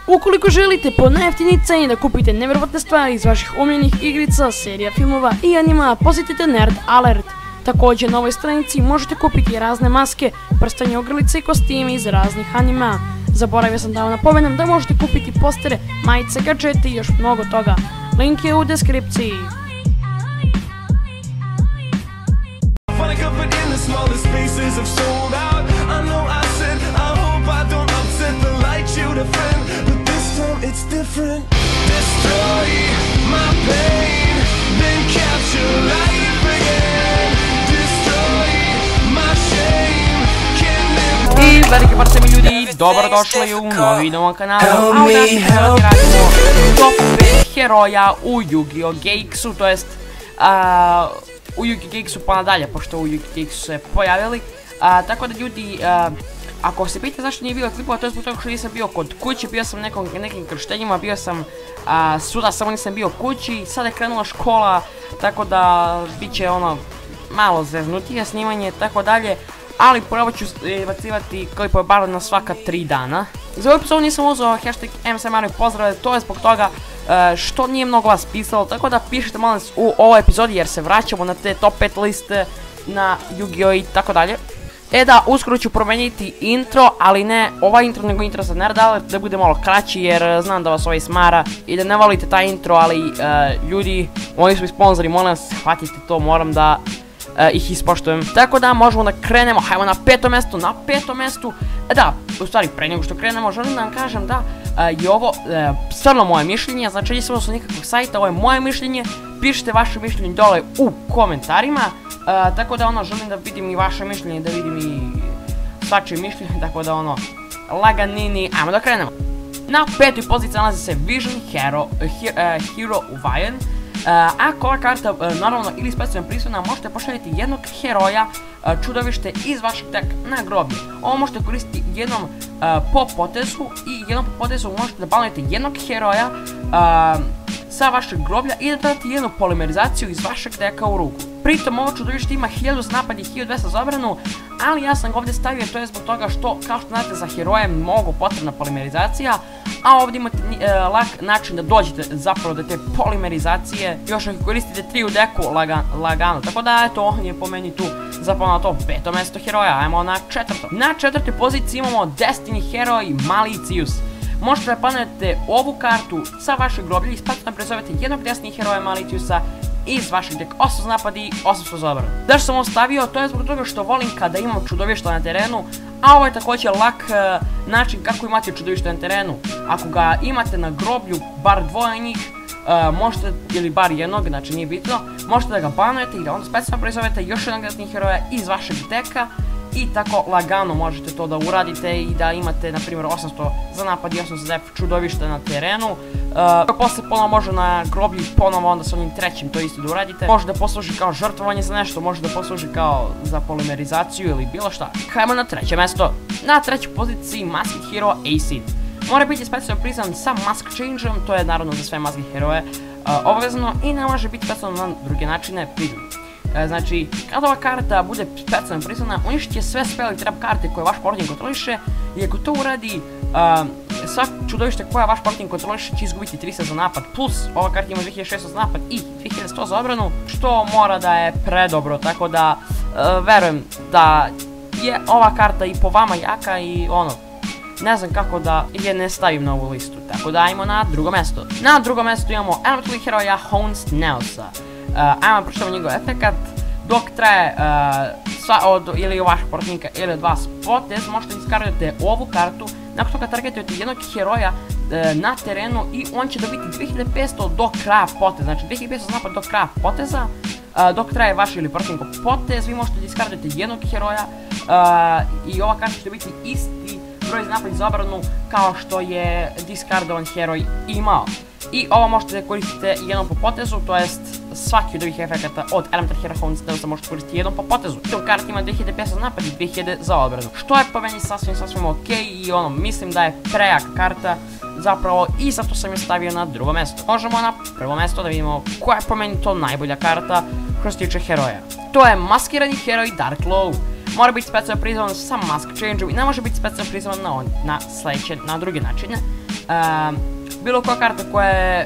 Ukoliko želite po najjeftiniji ceni da kupite nevjerovatne stvari iz vaših omiljenih igrica, serija, filmova i anima, posjetite Nerd Alert. Također na ovoj stranici možete kupiti razne maske, prstanje, ogrlice i kostime iz raznih anima. Zaboravio sam da vam napomenem da možete kupiti postere, majice, gadžete i još mnogo toga. Link je u deskripciji. I veliki pozdrav mi ljudi, dobrodošli u novi video na kanalu. A u današnjem radimo top 5 heroja u Yu-Gi-Oh! GX-u, to jest u Yu-Gi-Oh! GX-u pa nadalje, pošto u Yu-Gi-Oh! GX-u se pojavili. Tako da ljudi, ako se pitate zašto nije bilo klipova, to je zbog toga što nisam bio kod kući, bio sam nekim krštenjima, bio sam svuda, samo nisam bio kući, sada je krenula škola, tako da bit će ono malo zeznutije snimanje, tako dalje. Ali probat ću bacivati klipove bar na svaka 3 dana. Za ovu epizodu nisam uzeo hashtag MSMR pozdrave, to je zbog toga što nije mnogo vas pisalo, tako da pišite molim vas u ovoj epizodi jer se vraćamo na te top 5 liste na Yu-Gi-Oh! I tako dalje. Da, uskoro ću promijeniti intro, ali ne ovaj intro nego intro za Nerd Alert, da bude malo kraći jer znam da vas ovaj smara i da ne volite taj intro, ali ljudi, oni su mi sponzori, molim vas, shvatite to, moram da ih ispoštujem. Tako da možemo da krenemo, hajmo na petom mjestu, da, u stvari pre nego što krenemo želim da vam kažem da je ovo stvarno moje mišljenje, znači nisam sa nikakvog sajta, ovo je moje mišljenje, pišite vaše mišljenje dole u komentarima, tako da ono želim da vidim i vaše mišljenje, da vidim i svačije mišljenje, tako da ono laganini, ajmo da krenemo. Na petoj poziciji nalazi se Vision Hero Uvajen. Ako ova karta naravno ili specijalno prisutna, možete pošaljiti jednog heroja čudovište iz vašeg deka na groblje. Ovo možete koristiti jednom po potezu i jednom po potezu možete da banujete jednog heroja sa vašeg groblja i da dodate jednu polimerizaciju iz vašeg deka u ruku. Pritom ovo čudovište ima 1000 za napad i 1200 za obranu, ali ja sam ga ovdje stavio, to je zbog toga što, kao što znate, za heroje mnogo potrebna polimerizacija, a ovdje imate lak način da dođete zapravo do te polimerizacije, još ako koristite 3 u deku lagano, tako da eto, on je po meni tu zapravo na to 5. mjesto heroja. Ajmo na 4. Na 4. poziciji imamo Destiny heroj Malicious. Možete da banujete ovu kartu sa vašeg groblja i specijalno prezovete jednog Destiny heroja Maliciousa iz vašeg deka 800 za napad i 800 za obranu. Zašto sam ovo stavio? To je zbog toga što volim kada imam čudovišta na terenu, a ovo je također lak način kako imate čudovišta na terenu. Ako ga imate na groblju, bar dvoje njih, možete, ili bar jednog, znači nije bitno, možete da ga banujete i da onda specijalno prezovete još jednog Destiny heroja iz vašeg deka i tako lagano možete to da uradite i da imate na primjer 800 za napad i 800 za def čudovište na terenu. Posle ponovo može na groblju i ponovo onda sa onim trećim to isto da uradite. Može da posluži kao žrtvovanje za nešto, može da posluži kao za polimerizaciju ili bilo šta. Hajmo na 3. mjesto. Na 3. poziciji Masked Hero Acid. Mora biti specijalno priznan sa Mask Change-om, to je naravno za sve Masked heroje obavezno i ne može biti specijalno na druge načine priznan. Znači, kada ova karta bude specijalno prisutna, uništit će sve spell i trap karte koje vaš protivnik kontroliše i ako to uradi, svak čudovište koje vaš protivnik kontroliše će izgubiti 300 za napad, plus ova karta ima 2600 za napad i 2100 za obranu, što mora da je predobro, tako da verujem da je ova karta i po vama jaka i ono, ne znam kako da je ne stavim na ovu listu, tako da ajmo na 2. mjesto. Na 2. mjestu imamo elementalni heroja Honest Nelsa. Ajmo pročitamo njegov efekat. Dok traje ili vaš protivnika ili od vas potez, možete diskardujete ovu kartu. Nakon toga targetujete jednog heroja na terenu i on će dobiti 2500 do kraja poteza. Znači 2500 za napad do kraja poteza. Dok traje vaš ili protivnikov potez, vi možete diskardujete jednog heroja i ova karta će biti isti broj za napad i za obranu kao što je diskardovan heroj imao. I ovo možete koristiti jednom po potezu, to jest svaki od ovih efekata od Elemental Hero Honest Nelsa možete koristiti jednom po potezu. Tom karta ima 2500 za napad i 2000 za obranu, što je po meni sasvim ok i ono, mislim da je prejaka karta zapravo i zato sam je stavio na 2. mjesto. Možemo na 1. mjesto da vidimo koja je po meni to najbolja karta što se tiče heroja. To je maskirani heroj Dark Law. mora biti specijalno prizovan sa mask change-om i ne može biti specijalno prizovan na druge načine. Bilo koja karta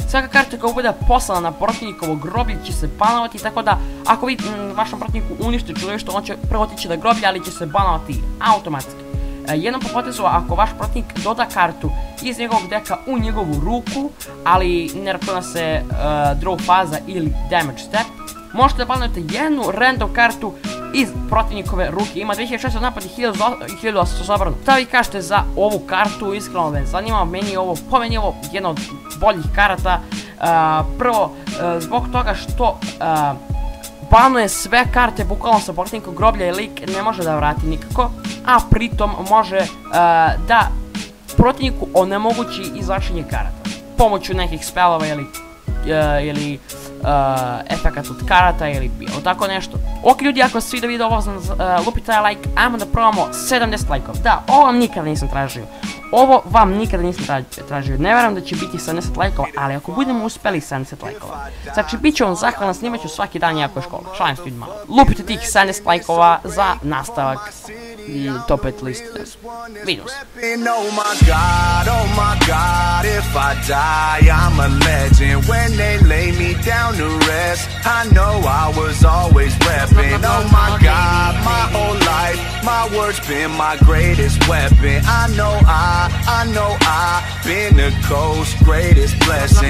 svaka karta koja bude poslana na protivnikovo groblje će se banovati, tako da ako vi vašom protivniku uništite čudovište, on će prvo otići da groblje, ali će se banovati automatski. Jednom po potezu, ako vaš protivnik doda kartu iz njegovog deka u njegovu ruku, ali ne računa se draw faza ili damage step, možete da banujete jednu random kartu iz protivnikove ruke. Ima 2600 napad i 1800 zabrano. Šta vi kažete za ovu kartu? Iskreno me zanima, po meni je ovo jedna od boljih karata. Prvo, zbog toga što banuje sve karte bukvalno sa protivnikog groblja i lik ne može da vrati nikako, a pritom može da protivniku onemogući izvlačenje karata pomoću nekih spelova ili efekat od karata ili bilo tako nešto. Ok ljudi, ako se svida video ovo, lupite like, ajmo da probamo 70 lajkova. Da, ovo vam nikada nisam tražio. Ne verujem da će biti 70 lajkova, ali ako budemo uspeli 70 lajkova, znači bit ću vam zahvalan, snimat ću svaki dan jako školu. Šalim se ljudi malo. Lupite tih 70 lajkova za nastavak top 5 liste. Vidimo se. Down to rest, I know I was always reppin'. Oh my God, my whole life, my words been my greatest weapon. I know I've been the coast's greatest blessing.